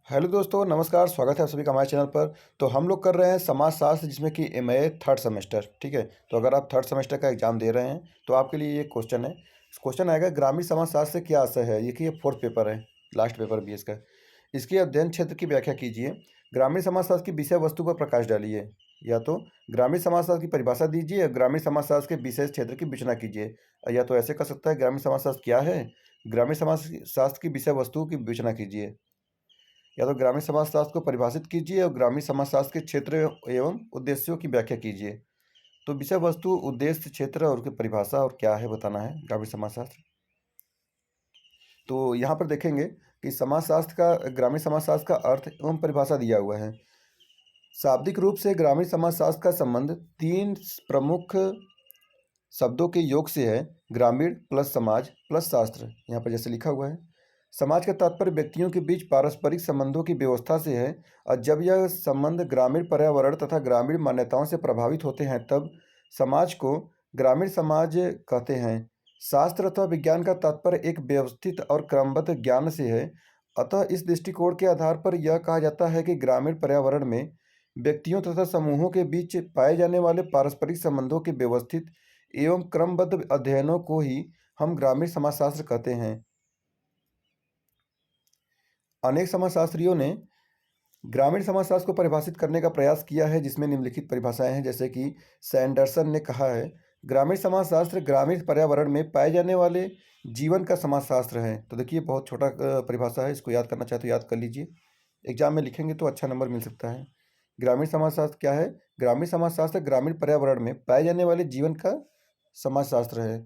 Hello दोस्तों, नमस्कार। स्वागत है आप सभी का हमारे चैनल पर। तो हम लोग कर रहे हैं समाजशास्त्र, जिसमें कि एमए थर्ड सेमेस्टर। ठीक है, तो अगर आप थर्ड सेमेस्टर का एग्जाम दे रहे हैं तो आपके लिए ये क्वेश्चन है। क्वेश्चन आएगा, ग्रामीण समाजशास्त्र से क्या आशय है। ये कि ये फोर्थ पेपर है, लास्ट पेपर भी इसका। इसके अध्ययन क्षेत्र की व्याख्या कीजिए। ग्रामीण समाजशास्त्र की विषय वस्तु पर प्रकाश डालिए। या तो ग्रामीण समाजशास्त्र की परिभाषा दीजिए या ग्रामीण समाजशास्त्र के विषय क्षेत्र की विवेचना कीजिए। या तो ऐसे कर सकता है, ग्रामीण समाजशास्त्र क्या है, ग्रामीण समाजशास्त्र की विषय वस्तु की विवेचना कीजिए। या तो ग्रामीण समाजशास्त्र को परिभाषित कीजिए और ग्रामीण समाजशास्त्र के क्षेत्र एवं उद्देश्यों की व्याख्या कीजिए। तो विषय वस्तु, उद्देश्य, क्षेत्र और उसकी परिभाषा और क्या है बताना है ग्रामीण समाजशास्त्र। तो यहाँ पर देखेंगे कि समाजशास्त्र का, ग्रामीण समाजशास्त्र का अर्थ एवं परिभाषा दिया हुआ है। शाब्दिक रूप से ग्रामीण समाजशास्त्र का संबंध तीन प्रमुख शब्दों के योग से है। ग्रामीण प्लस समाज प्लस शास्त्र। यहाँ पर जैसे लिखा हुआ है, समाज का तात्पर्य व्यक्तियों के बीच पारस्परिक संबंधों की व्यवस्था से है, और जब यह संबंध ग्रामीण पर्यावरण तथा ग्रामीण मान्यताओं से प्रभावित होते हैं तब समाज को ग्रामीण समाज कहते हैं। शास्त्र अथवा विज्ञान का तात्पर्य एक व्यवस्थित और क्रमबद्ध ज्ञान से है। अतः इस दृष्टिकोण के आधार पर यह कहा जाता है कि ग्रामीण पर्यावरण में व्यक्तियों तथा समूहों के बीच पाए जाने वाले पारस्परिक संबंधों के व्यवस्थित एवं क्रमबद्ध अध्ययनों को ही हम ग्रामीण समाजशास्त्र कहते हैं। अनेक समाजशास्त्रियों ने ग्रामीण समाजशास्त्र को परिभाषित करने का प्रयास किया है, जिसमें निम्नलिखित परिभाषाएं हैं। जैसे कि सैंडरसन ने कहा है, ग्रामीण समाजशास्त्र ग्रामीण पर्यावरण में पाए जाने वाले जीवन का समाजशास्त्र है। तो देखिए, बहुत छोटा परिभाषा है, इसको याद करना चाहे तो याद कर लीजिए। एग्जाम में लिखेंगे तो अच्छा नंबर मिल सकता है। ग्रामीण समाजशास्त्र क्या है? ग्रामीण समाजशास्त्र ग्रामीण पर्यावरण में पाए जाने वाले जीवन का समाजशास्त्र है।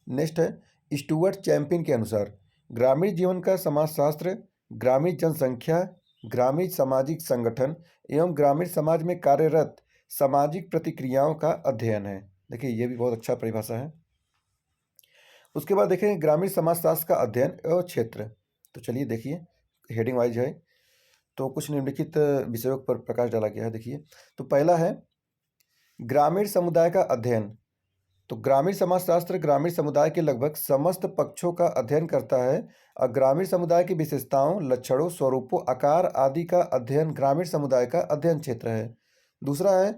नेक्स्ट है, स्टुअर्ट चैंपियन के अनुसार ग्रामीण जीवन का समाजशास्त्र ग्रामीण जनसंख्या, ग्रामीण सामाजिक संगठन एवं ग्रामीण समाज में कार्यरत सामाजिक प्रतिक्रियाओं का अध्ययन है। देखिए, ये भी बहुत अच्छा परिभाषा है। उसके बाद देखेंगे ग्रामीण समाजशास्त्र का अध्ययन एवं क्षेत्र। तो चलिए देखिए, हेडिंग वाइज है। तो कुछ निम्नलिखित विषयों पर प्रकाश डाला गया है। देखिए, तो पहला है ग्रामीण समुदाय का अध्ययन। तो ग्रामीण समाजशास्त्र ग्रामीण समुदाय के लगभग समस्त पक्षों का अध्ययन करता है, और ग्रामीण समुदाय की विशेषताओं, लक्षणों, स्वरूपों, आकार आदि का अध्ययन ग्रामीण समुदाय का अध्ययन क्षेत्र है। दूसरा है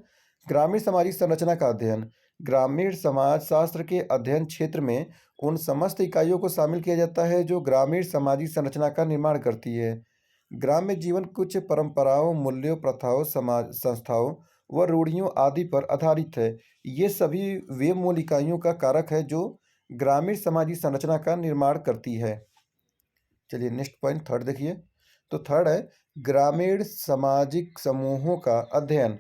ग्रामीण सामाजिक संरचना का अध्ययन। ग्रामीण समाजशास्त्र के अध्ययन क्षेत्र में उन समस्त इकाइयों को शामिल किया जाता है जो ग्रामीण सामाजिक संरचना का निर्माण करती है। ग्राम्य जीवन कुछ परंपराओं, मूल्यों, प्रथाओं, समाज संस्थाओं व रूढ़ियों आदि पर आधारित है। ये सभी वे मूल इकाइयों का कारक है जो ग्रामीण सामाजिक संरचना का निर्माण करती है। चलिए नेक्स्ट पॉइंट थर्ड देखिए। तो थर्ड है ग्रामीण सामाजिक समूहों का अध्ययन।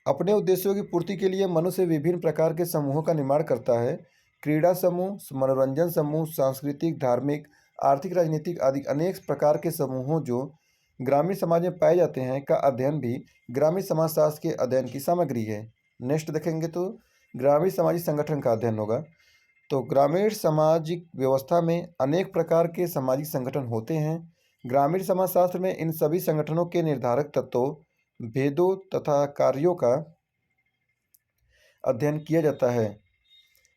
अपने उद्देश्यों की पूर्ति के लिए मनुष्य विभिन्न प्रकार के समूहों का निर्माण करता है। क्रीड़ा समूह, मनोरंजन समूह, सांस्कृतिक, धार्मिक, आर्थिक, राजनीतिक आदि अनेक प्रकार के समूहों जो ग्रामीण समाज में पाए जाते हैं का अध्ययन भी ग्रामीण समाजशास्त्र के अध्ययन की सामग्री है। नेक्स्ट देखेंगे तो ग्रामीण सामाजिक संगठन का अध्ययन होगा। तो ग्रामीण सामाजिक व्यवस्था में अनेक प्रकार के सामाजिक संगठन होते हैं। ग्रामीण समाजशास्त्र में इन सभी संगठनों के निर्धारक तत्वों, भेदों तथा कार्यों का अध्ययन किया जाता है।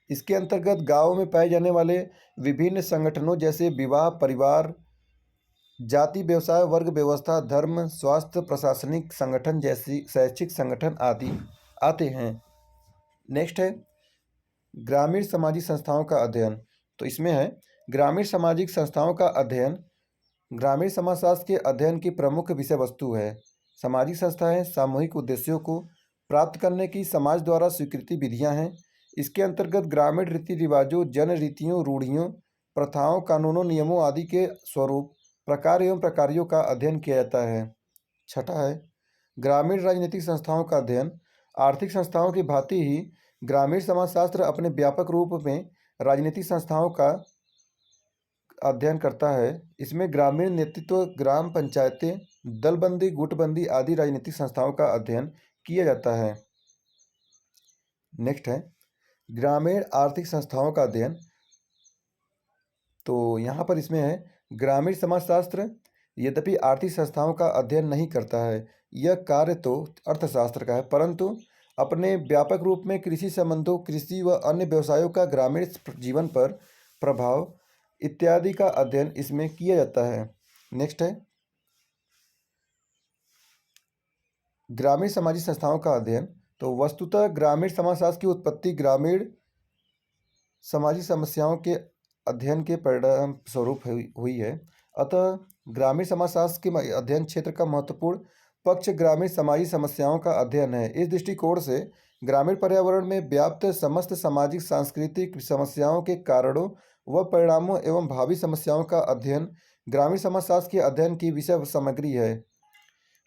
इसके अंतर्गत गांवों में पाए जाने वाले विभिन्न संगठनों जैसे विवाह, परिवार, जाति, व्यवसाय, वर्ग व्यवस्था, धर्म, स्वास्थ्य, प्रशासनिक संगठन जैसी शैक्षिक संगठन आदि आते हैं। नेक्स्ट है ग्रामीण सामाजिक संस्थाओं का अध्ययन। तो इसमें है ग्रामीण सामाजिक संस्थाओं का अध्ययन ग्रामीण समाजशास्त्र के अध्ययन की प्रमुख विषय वस्तु है। सामाजिक संस्थाएं सामूहिक उद्देश्यों को प्राप्त करने की समाज द्वारा स्वीकृति विधियां हैं। इसके अंतर्गत ग्रामीण रीति रिवाजों, जन रीतियों, रूढ़ियों, प्रथाओं, कानूनों, नियमों आदि के स्वरूप, प्रकार एवं प्रकारों का अध्ययन किया जाता है। छठा है ग्रामीण राजनीतिक संस्थाओं का अध्ययन। आर्थिक संस्थाओं की भांति ही ग्रामीण समाजशास्त्र अपने व्यापक रूप में राजनीतिक संस्थाओं का अध्ययन करता है। इसमें ग्रामीण नेतृत्व, ग्राम पंचायतें, दलबंदी, गुटबंदी आदि राजनीतिक संस्थाओं का अध्ययन किया जाता है। नेक्स्ट है ग्रामीण आर्थिक संस्थाओं का अध्ययन। तो यहाँ पर इसमें है ग्रामीण समाजशास्त्र यद्यपि आर्थिक संस्थाओं का अध्ययन नहीं करता है, यह कार्य तो अर्थशास्त्र का है, परंतु अपने व्यापक रूप में कृषि संबंधों, कृषि व अन्य व्यवसायों का ग्रामीण जीवन पर प्रभाव इत्यादि का अध्ययन इसमें किया जाता है। नेक्स्ट है ग्रामीण सामाजिक संस्थाओं का अध्ययन। तो वस्तुतः ग्रामीण समाजशास्त्र की उत्पत्ति ग्रामीण सामाजिक समस्याओं के अध्ययन के परिणाम स्वरूप हुई है। अतः ग्रामीण समाजशास्त्र के अध्ययन क्षेत्र का महत्वपूर्ण पक्ष ग्रामीण सामाजिक समस्याओं का अध्ययन है। इस दृष्टिकोण से ग्रामीण पर्यावरण में व्याप्त समस्त सामाजिक सांस्कृतिक समस्याओं के कारणों व परिणामों एवं भावी समस्याओं का अध्ययन ग्रामीण समाजशास्त्र के अध्ययन की विषय सामग्री है।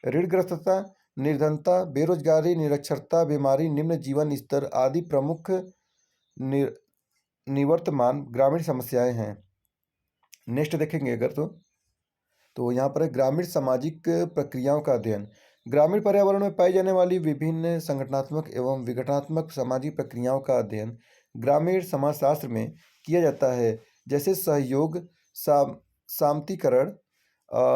ऋणग्रस्तता, निर्धनता, बेरोजगारी, निरक्षरता, बीमारी, निम्न जीवन स्तर आदि प्रमुख निवर्तमान ग्रामीण समस्याएं हैं। नेक्स्ट देखेंगे अगर तो यहाँ पर है ग्रामीण सामाजिक प्रक्रियाओं का अध्ययन। ग्रामीण पर्यावरण में पाई जाने वाली विभिन्न संगठनात्मक एवं विघटनात्मक सामाजिक प्रक्रियाओं का अध्ययन ग्रामीण समाजशास्त्र में किया जाता है, जैसे सहयोग, सामंतीकरण,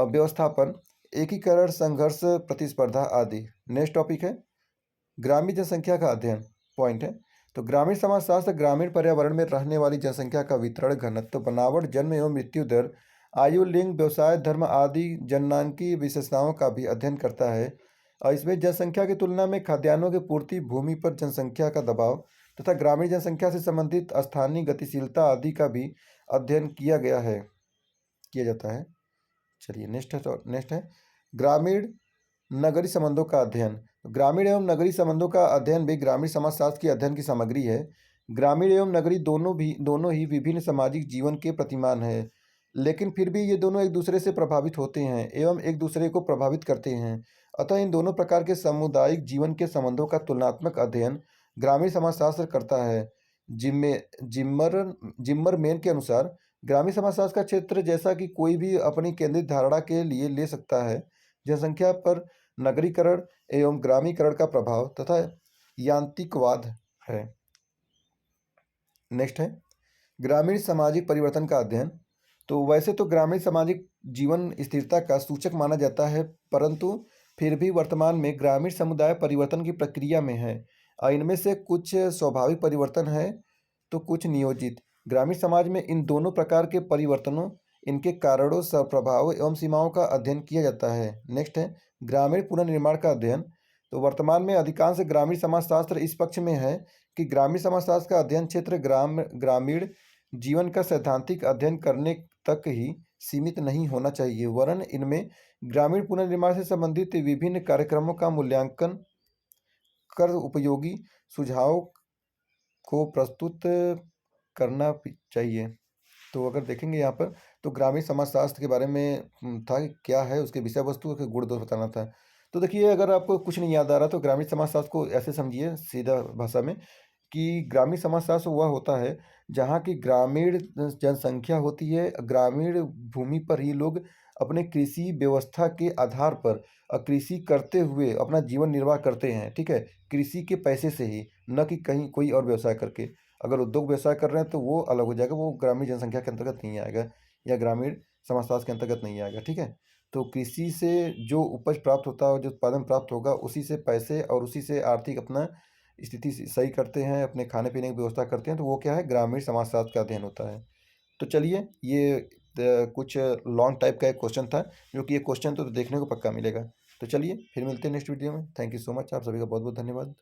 व्यवस्थापन, एकीकरण, संघर्ष, प्रतिस्पर्धा आदि। नेक्स्ट टॉपिक है ग्रामीण जनसंख्या का अध्ययन। पॉइंट है तो ग्रामीण समाजशास्त्र ग्रामीण पर्यावरण में रहने वाली जनसंख्या का वितरण, घनत्व, बनावट, जन्म एवं मृत्यु दर, आयु, लिंग, व्यवसाय, धर्म आदि जननांकीय विशेषताओं का भी अध्ययन करता है। और इसमें जनसंख्या की तुलना में खाद्यान्नों की पूर्ति, भूमि पर जनसंख्या का दबाव तथा ग्रामीण जनसंख्या से संबंधित स्थानीय गतिशीलता आदि का भी अध्ययन किया जाता है। चलिए नेक्स्ट है ग्रामीण नगरीय संबंधों का अध्ययन। ग्रामीण एवं नगरीय संबंधों का अध्ययन भी ग्रामीण समाजशास्त्र की अध्ययन की सामग्री है। ग्रामीण एवं नगरीय दोनों ही विभिन्न सामाजिक जीवन के प्रतिमान है, लेकिन फिर भी ये दोनों एक दूसरे से प्रभावित होते हैं एवं एक दूसरे को प्रभावित करते हैं। अतः इन दोनों प्रकार के सामुदायिक जीवन के संबंधों का तुलनात्मक अध्ययन ग्रामीण समाजशास्त्र करता है। जिम्मरमैन के अनुसार ग्रामीण समाजशास्त्र का क्षेत्र जैसा कि कोई भी अपनी केंद्रित धारणा के लिए ले सकता है। जनसंख्या पर नगरीकरण एवं ग्रामीकरण का प्रभाव तथा यांत्रिकवाद है। नेक्स्ट है ग्रामीण सामाजिक परिवर्तन का अध्ययन। तो वैसे तो ग्रामीण सामाजिक जीवन स्थिरता का सूचक माना जाता है, परंतु फिर भी वर्तमान में ग्रामीण समुदाय परिवर्तन की प्रक्रिया में है। इनमें से कुछ स्वाभाविक परिवर्तन है तो कुछ नियोजित। ग्रामीण समाज में इन दोनों प्रकार के परिवर्तनों, इनके कारणों, प्रभावों एवं सीमाओं का अध्ययन किया जाता है। नेक्स्ट है ग्रामीण पुनर्निर्माण का अध्ययन। तो वर्तमान में अधिकांश ग्रामीण समाजशास्त्र इस पक्ष में है कि ग्रामीण समाजशास्त्र का अध्ययन क्षेत्र ग्रामीण जीवन का सैद्धांतिक अध्ययन करने तक ही सीमित नहीं होना चाहिए, वरन इनमें ग्रामीण पुनर्निर्माण से संबंधित विभिन्न कार्यक्रमों का मूल्यांकन कर उपयोगी सुझाव को प्रस्तुत करना चाहिए। तो अगर देखेंगे यहाँ पर तो ग्रामीण समाजशास्त्र के बारे में था कि क्या है, उसके विषय वस्तु के गुण दोष बताना था। तो देखिए अगर आपको कुछ नहीं याद आ रहा तो ग्रामीण समाजशास्त्र को ऐसे समझिए सीधा भाषा में कि ग्रामीण समाजशास्त्र वह होता है जहाँ की ग्रामीण जनसंख्या होती है। ग्रामीण भूमि पर ही लोग अपने कृषि व्यवस्था के आधार पर कृषि करते हुए अपना जीवन निर्वाह करते हैं। ठीक है, कृषि के पैसे से ही, न कि कहीं कोई और व्यवसाय करके। अगर उद्योग व्यवसाय कर रहे हैं तो वो अलग हो जाएगा, वो ग्रामीण जनसंख्या के अंतर्गत नहीं आएगा या ग्रामीण समाजशास्त्र के अंतर्गत नहीं आएगा। ठीक है, तो कृषि से जो उपज प्राप्त होता है, जो उत्पादन प्राप्त होगा, उसी से पैसे और उसी से आर्थिक अपना स्थिति सही करते हैं, अपने खाने पीने की व्यवस्था करते हैं, तो वो क्या है, ग्रामीण समाजशास्त्र का अध्ययन होता है। तो चलिए ये कुछ लॉन्ग टाइप का एक क्वेश्चन था, जो कि ये क्वेश्चन तो देखने को पक्का मिलेगा। तो चलिए फिर मिलते हैं नेक्स्ट वीडियो में। थैंक यू सो मच, आप सभी का बहुत बहुत धन्यवाद।